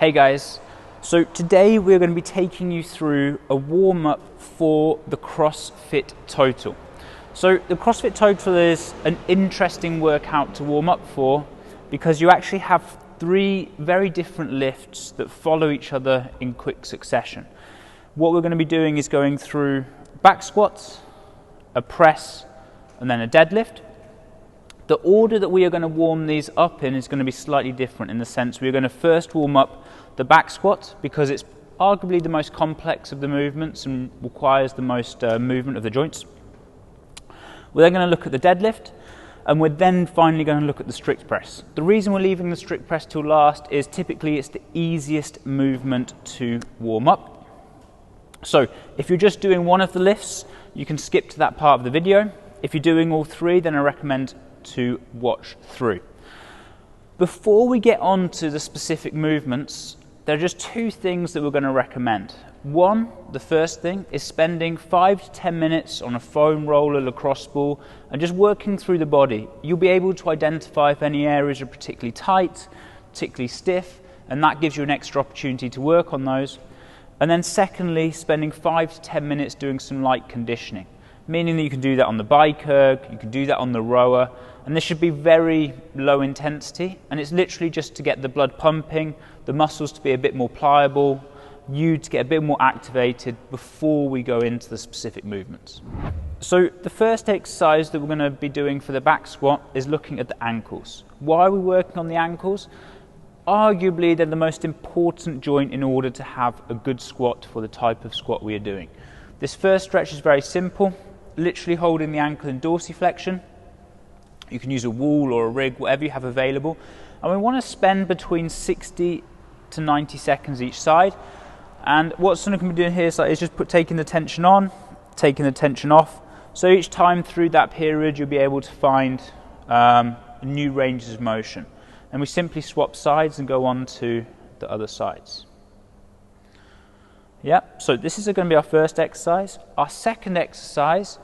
Hey guys, so today we're going to be taking you through a warm-up for the CrossFit Total. So the CrossFit Total is an interesting workout to warm up for because you actually have 3 very different lifts that follow each other in quick succession. What we're going to be doing is going through back squats, a press, and then a deadlift. The order that we are going to warm these up in is going to be slightly different in the sense we're going to first warm up the back squat because it's arguably the most complex of the movements and requires the most movement of the joints. We're then going to look at the deadlift, and we're then finally going to look at the strict press. The reason we're leaving the strict press till last is typically it's the easiest movement to warm up. So if you're just doing one of the lifts, you can skip to that part of the video. If you're doing all 3, then I recommend to watch through. Before we get on to the specific movements, there are just 2 things that we're going to recommend. One, the first thing, is spending 5 to 10 minutes on a foam roller lacrosse ball and just working through the body. You'll be able to identify if any areas are particularly tight, particularly stiff, and that gives you an extra opportunity to work on those. And then secondly, spending 5 to 10 minutes doing some light conditioning, meaning that you can do that on the bike erg, you can do that on the rower, and this should be very low intensity, and it's literally just to get the blood pumping, the muscles to be a bit more pliable, you to get a bit more activated before we go into the specific movements. So the first exercise that we're going to be doing for the back squat is looking at the ankles. Why are we working on the ankles? Arguably they're the most important joint in order to have a good squat for the type of squat we are doing. This first stretch is very simple, literally holding the ankle in dorsiflexion. You can use a wall or a rig, whatever you have available. And we want to spend between 60 to 90 seconds each side. And what someone can be doing here is just taking the tension on, taking the tension off. So each time through that period, you'll be able to find new ranges of motion. And we simply swap sides and go on to the other sides. Yep, so this is going to be our first exercise. Our second exercise,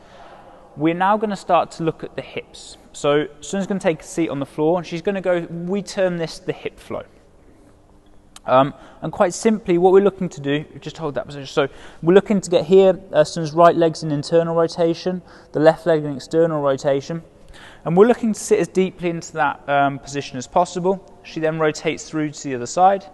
we're now going to start to look at the hips. So Sun's going to take a seat on the floor and she's going to go, we term this the hip flow. And quite simply what we're looking to do, just hold that position. So we're looking to get here, Sun's right leg's in internal rotation, the left leg in external rotation. And we're looking to sit as deeply into that position as possible. She then rotates through to the other side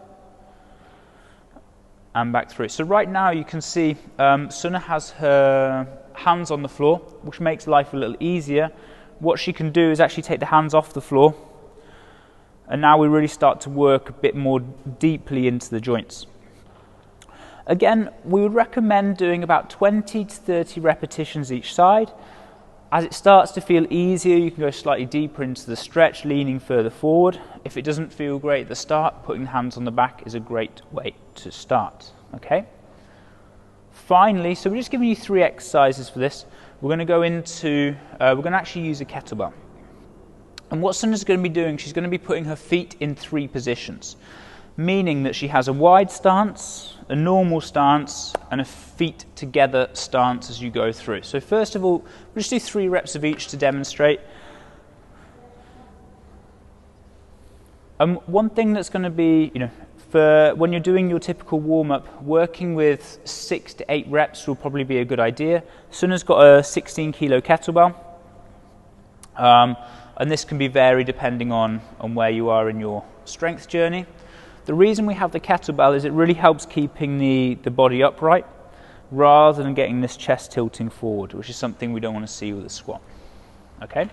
and back through. So right now you can see Sunna has her hands on the floor, which makes life a little easier. What she can do is actually take the hands off the floor, and now we really start to work a bit more deeply into the joints. Again, we would recommend doing about 20 to 30 repetitions each side. As it starts to feel easier, you can go slightly deeper into the stretch, leaning further forward. If it doesn't feel great at the start, putting the hands on the back is a great way to start. Okay. Finally, so we're just giving you 3 exercises for this. We're going to go into, we're going to actually use a kettlebell. And what Sunna's going to be doing, she's going to be putting her feet in 3 positions, meaning that she has a wide stance, a normal stance, and a feet together stance as you go through. So first of all, we'll just do 3 reps of each to demonstrate. One thing that's going to be, for when you're doing your typical warm-up, working with 6 to 8 reps will probably be a good idea. Sunna's got a 16 kilo kettlebell, and this can be varied depending on where you are in your strength journey. The reason we have the kettlebell is it really helps keeping the body upright rather than getting this chest tilting forward, which is something we don't want to see with a squat. Okay?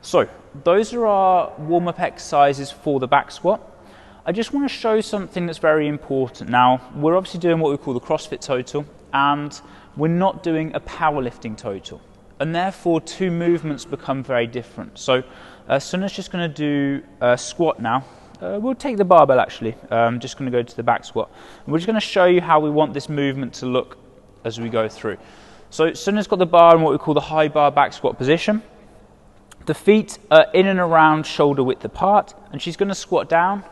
So, those are our warm-up exercises for the back squat. I just want to show something that's very important. Now, we're obviously doing what we call the CrossFit Total, and we're not doing a powerlifting total. And therefore, 2 movements become very different. So, Sunna's just going to do a squat now. We'll take the barbell actually. I'm just going to go to the back squat. And we're just going to show you how we want this movement to look as we go through. So, Sunna's got the bar in what we call the high bar back squat position. The feet are in and around shoulder width apart, and she's going to squat down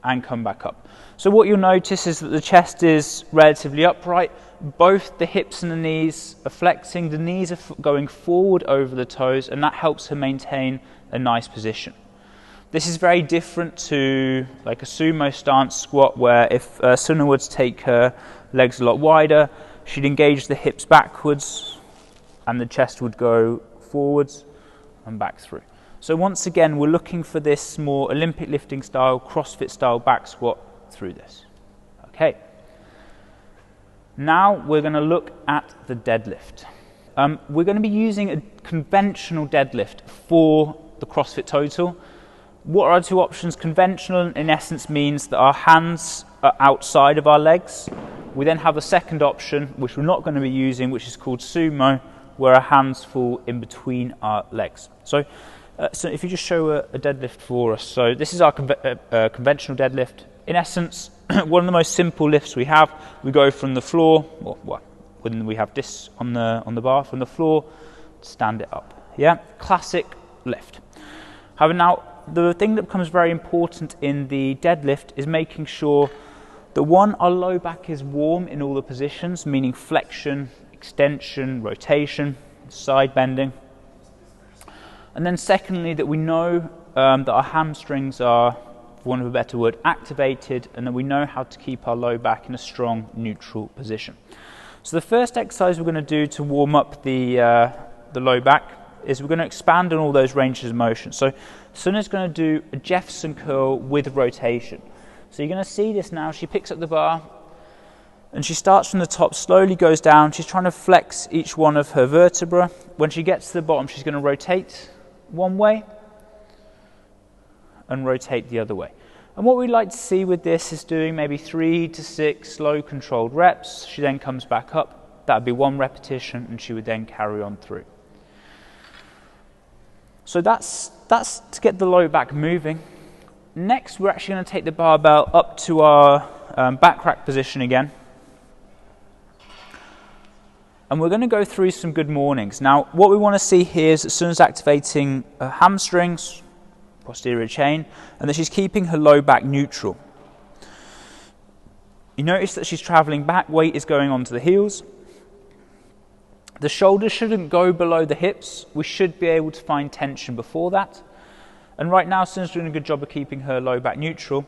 and come back up. So what you'll notice is that the chest is relatively upright. Both the hips and the knees are flexing. The knees are going forward over the toes, and that helps her maintain a nice position. This is very different to like a sumo stance squat, where if Sunna were to take her legs a lot wider, she'd engage the hips backwards and the chest would go forwards and back through. So once again, we're looking for this more Olympic lifting style, CrossFit style back squat through this. Okay. Now we're going to look at the deadlift. We're going to be using a conventional deadlift for the CrossFit Total. What are our two options? Conventional in essence means that our hands are outside of our legs. We then have a second option, which we're not going to be using, which is called sumo, where our hands fall in between our legs. So if you just show a deadlift for us. So this is our conventional deadlift. In essence, one of the most simple lifts we have. We go from the floor, when we have this on the bar, from the floor, stand it up. Yeah, classic lift. However, now the thing that becomes very important in the deadlift is making sure that one, our low back is warm in all the positions, meaning flexion, extension, rotation, side bending. And then secondly, that we know that our hamstrings are, for want of a better word, activated, and that we know how to keep our low back in a strong neutral position. So the first exercise we're going to do to warm up the low back is we're going to expand on all those ranges of motion. So Sunna's going to do a Jefferson curl with rotation. So you're going to see this now. She picks up the bar and she starts from the top, slowly goes down. She's trying to flex each one of her vertebrae. When she gets to the bottom, she's going to rotate one way and rotate the other way. And what we'd like to see with this is doing maybe 3 to 6 slow controlled reps. She then comes back up. That would be 1 repetition, and she would then carry on through. So that's to get the low back moving. Next, we're actually going to take the barbell up to our back rack position again. And we're going to go through some good mornings. Now, what we want to see here is that Sunna's activating her hamstrings, posterior chain, and that she's keeping her low back neutral. You notice that she's traveling back, weight is going onto the heels. The shoulders shouldn't go below the hips. We should be able to find tension before that. And right now, Sunna's doing a good job of keeping her low back neutral.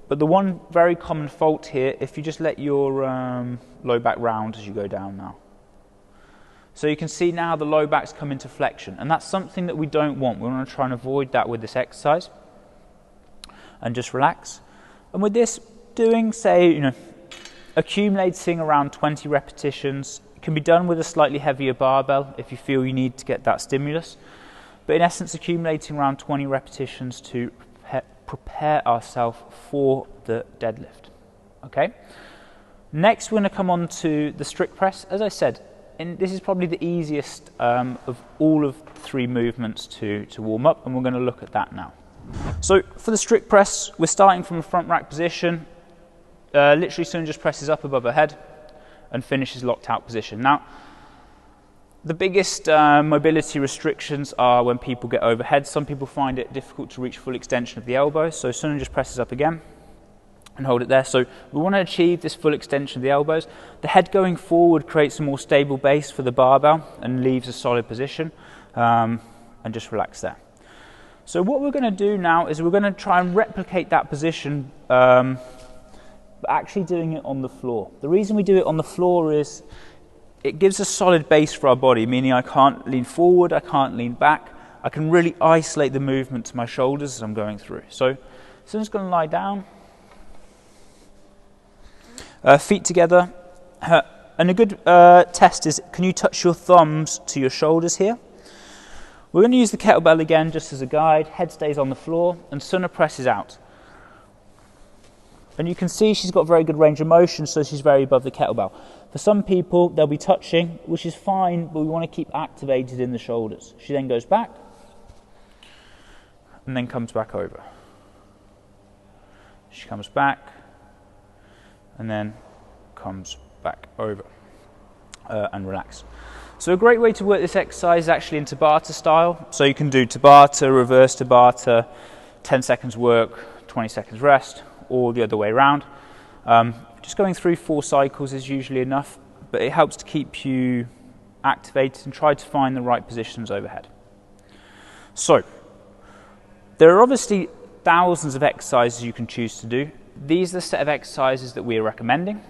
But the one very common fault here, if you just let your low back round as you go down now. So you can see now the low back's come into flexion, and that's something that we don't want. We want to try and avoid that with this exercise. And just relax. And with this, doing, say, accumulating around 20 repetitions, it can be done with a slightly heavier barbell if you feel you need to get that stimulus. But in essence, accumulating around 20 repetitions to prepare ourselves for the deadlift. Okay. Next, we're going to come on to the strict press. As I said, and this is probably the easiest of all of 3 movements to warm up, and we're going to look at that now. So for the strict press, we're starting from a front rack position. Literally, Sunna just presses up above her head and finishes locked out position. Now, the biggest mobility restrictions are when people get overhead. Some people find it difficult to reach full extension of the elbow, so Sunna just presses up again and hold it there. So we want to achieve this full extension of the elbows. The head going forward creates a more stable base for the barbell and leaves a solid position, and just relax there. So what we're going to do now is we're going to try and replicate that position, but actually doing it on the floor. The reason we do it on the floor is it gives a solid base for our body, meaning I can't lean forward, I can't lean back. I can really isolate the movement to my shoulders as I'm going through. So Sunna's going to lie down. Feet together, and a good test is, can you touch your thumbs to your shoulders here? We're going to use the kettlebell again just as a guide. Head stays on the floor, and Sunna presses out. And you can see she's got very good range of motion, so she's very above the kettlebell. For some people, they'll be touching, which is fine, but we want to keep activated in the shoulders. She then goes back, and then comes back over. She comes back, and then comes back over and relax. So a great way to work this exercise is actually in Tabata style. So you can do Tabata, reverse Tabata, 10 seconds work, 20 seconds rest, or the other way around. Just going through 4 cycles is usually enough, but it helps to keep you activated and try to find the right positions overhead. So there are obviously thousands of exercises you can choose to do. These are the set of exercises that we're recommending.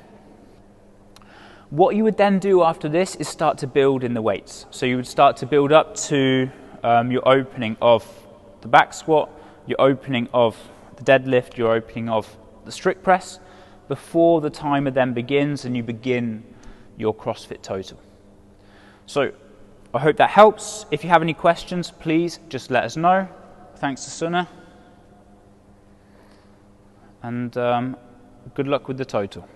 What you would then do after this is start to build in the weights. So you would start to build up to your opening of the back squat, your opening of the deadlift, your opening of the strict press, before the timer then begins and you begin your CrossFit Total. So I hope that helps. If you have any questions, please just let us know. Thanks to Sunna. And good luck with the total.